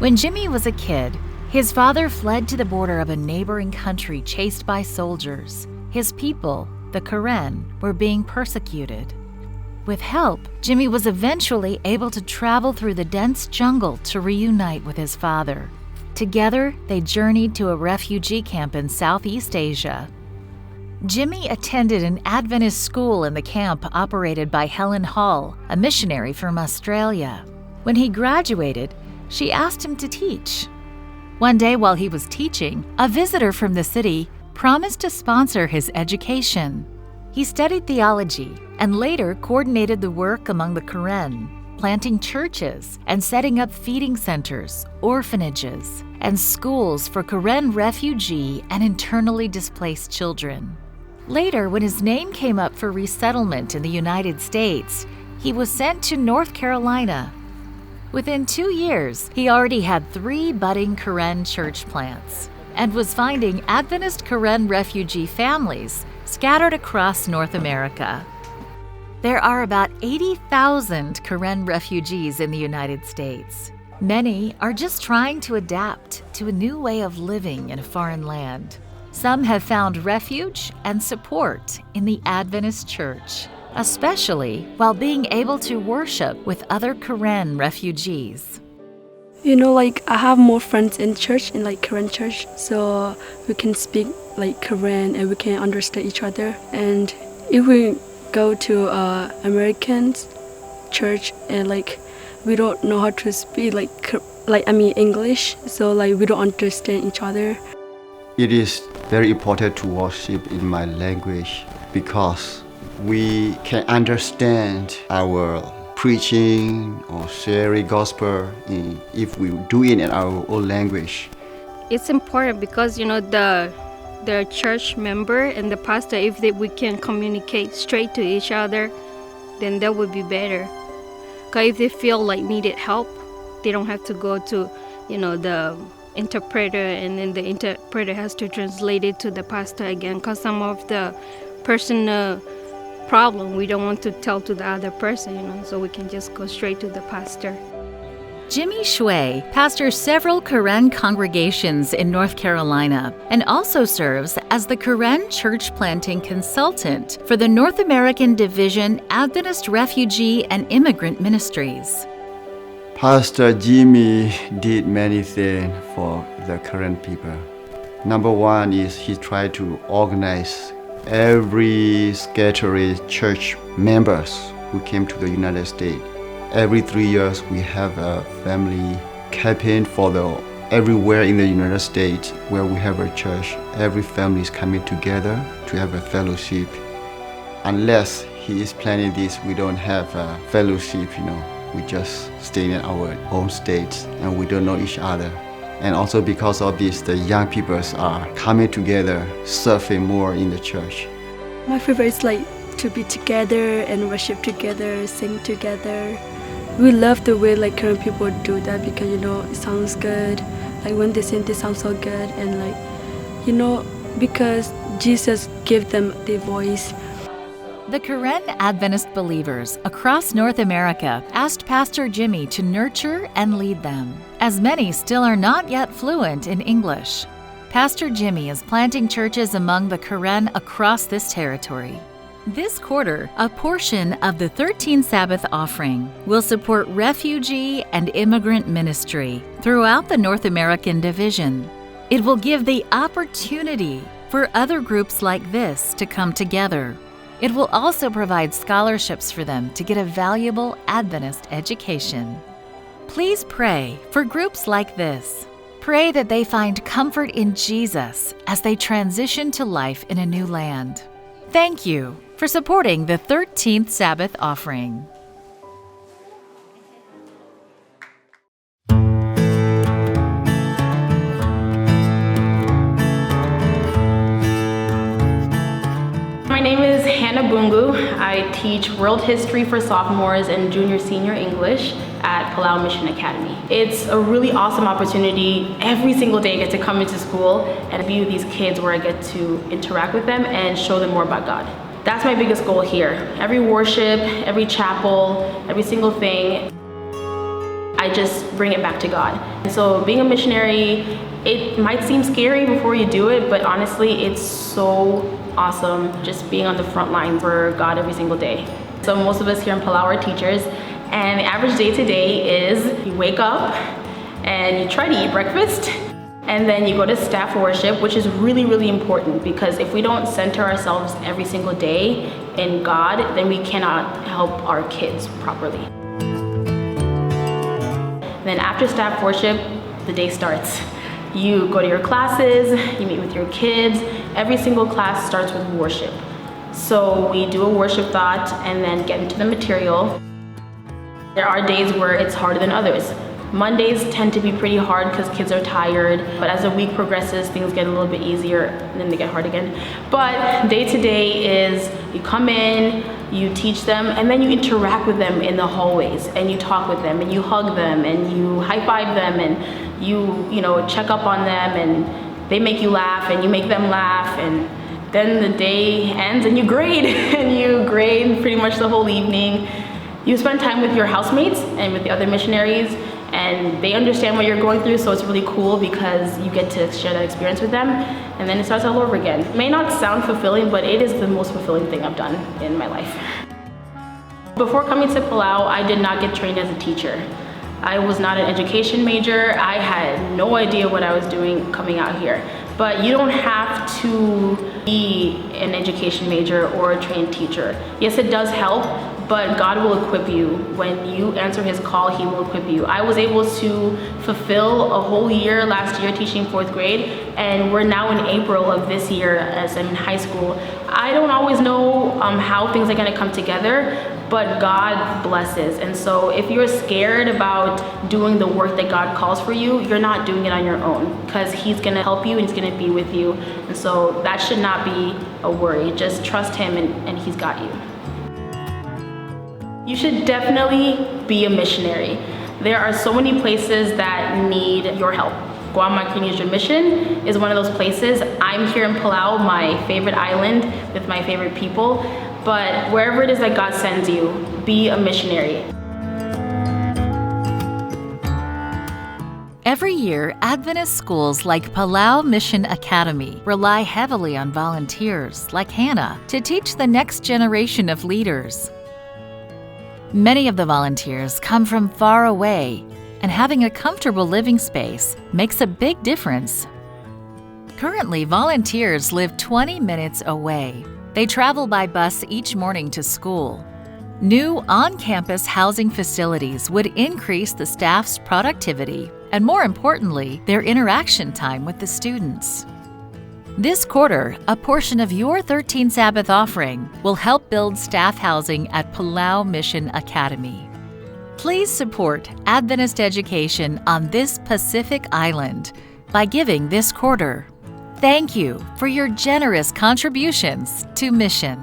When Jimmy was a kid, his father fled to the border of a neighboring country chased by soldiers. His people, the Karen, were being persecuted. With help, Jimmy was eventually able to travel through the dense jungle to reunite with his father. Together, they journeyed to a refugee camp in Southeast Asia. Jimmy attended an Adventist school in the camp operated by Helen Hall, a missionary from Australia. When he graduated, she asked him to teach. One day while he was teaching, a visitor from the city promised to sponsor his education. He studied theology and later coordinated the work among the Karen, planting churches and setting up feeding centers, orphanages, and schools for Karen refugee and internally displaced children. Later, when his name came up for resettlement in the United States, he was sent to North Carolina. Within 2 years, he already had 3 budding Karen church plants and was finding Adventist Karen refugee families scattered across North America. There are about 80,000 Karen refugees in the United States. Many are just trying to adapt to a new way of living in a foreign land. Some have found refuge and support in the Adventist Church, especially while being able to worship with other Karen refugees. I have more friends in church, in Karen church, so we can speak Karen and we can understand each other. And if we go to American church and we don't know how to speak English, so we don't understand each other. It is very important to worship in my language because we can understand our preaching or sharing gospel if we do it in our own language. It's important because the church member and the pastor, if we can communicate straight to each other, then that would be better. Because if they feel needed help, they don't have to go to the interpreter, and then the interpreter has to translate it to the pastor again, because some of the personal problem we don't want to tell to the other person, so we can just go straight to the pastor. Jimmy Shui pastors several Karen congregations in North Carolina and also serves as the Karen church planting consultant for the North American Division Adventist Refugee and Immigrant Ministries. Pastor Jimmy did many things for the Karen people. Number one is he tried to organize every scattered church members who came to the United States. Every 3 years we have a family campaign for everywhere in the United States where we have a church. Every family is coming together to have a fellowship. Unless he is planning this, we don't have a fellowship, We just stay in our own states and we don't know each other. And also because of this, the young people are coming together, serving more in the church. My favorite is to be together and worship together, sing together. We love the way Karen people do that because it sounds good. When they sing, they sound so good, and because Jesus gave them their voice. The Karen Adventist believers across North America asked Pastor Jimmy to nurture and lead them, as many still are not yet fluent in English. Pastor Jimmy is planting churches among the Karen across this territory. This quarter, a portion of the 13th Sabbath offering will support refugee and immigrant ministry throughout the North American Division. It will give the opportunity for other groups like this to come together. It will also provide scholarships for them to get a valuable Adventist education. Please pray for groups like this. Pray that they find comfort in Jesus as they transition to life in a new land. Thank you for supporting the 13th Sabbath offering. My name is Hannah Bungu. I teach world history for sophomores and junior senior English at Palau Mission Academy. It's a really awesome opportunity. Every single day I get to come into school and be with these kids where I get to interact with them and show them more about God. That's my biggest goal here. Every worship, every chapel, every single thing, I I just bring it back to God. And so being a missionary, it might seem scary before you do it, but honestly, it's so awesome just being on the front line for God every single day. So most of us here in Palau are teachers, and the average day to day is you wake up and you try to eat breakfast, and then you go to staff worship, which is really, really important, because if we don't center ourselves every single day in God, then we cannot help our kids properly. Then after staff worship, the day starts. You go to your classes, you meet with your kids. Every single class starts with worship. So we do a worship thought and then get into the material. There are days where it's harder than others. Mondays tend to be pretty hard because kids are tired, but as the week progresses, things get a little bit easier and then they get hard again. But day to day is you come in, you teach them, and then you interact with them in the hallways, and you talk with them, and you hug them, and you high five them, and you know, check up on them, and they make you laugh, and you make them laugh, and then the day ends and you grade, and you grade pretty much the whole evening. You spend time with your housemates and with the other missionaries, and they understand what you're going through, so it's really cool because you get to share that experience with them, and then it starts all over again. It may not sound fulfilling, but it is the most fulfilling thing I've done in my life. Before coming to Palau, I did not get trained as a teacher. I was not an education major. I had no idea what I was doing coming out here. But you don't have to be an education major or a trained teacher. Yes, it does help, but God will equip you. When you answer His call, He will equip you. I was able to fulfill a whole year last year teaching 4th grade, and we're now in April of this year as I'm in high school. I don't always know how things are gonna come together, but God blesses. And so if you're scared about doing the work that God calls for you, you're not doing it on your own, because He's gonna help you and He's gonna be with you. And so that should not be a worry. Just trust Him and He's got you. You should definitely be a missionary. There are so many places that need your help. Guam Micronesia Mission is one of those places. I'm here in Palau, my favorite island with my favorite people. But wherever it is that God sends you, be a missionary. Every year, Adventist schools like Palau Mission Academy rely heavily on volunteers like Hannah to teach the next generation of leaders. Many of the volunteers come from far away, and having a comfortable living space makes a big difference. Currently, volunteers live 20 minutes away. They travel by bus each morning to school. New on-campus housing facilities would increase the staff's productivity and, more importantly, their interaction time with the students. This quarter, a portion of your 13 Sabbath offering will help build staff housing at Palau Mission Academy. Please support Adventist education on this Pacific island by giving this quarter. Thank you for your generous contributions to mission.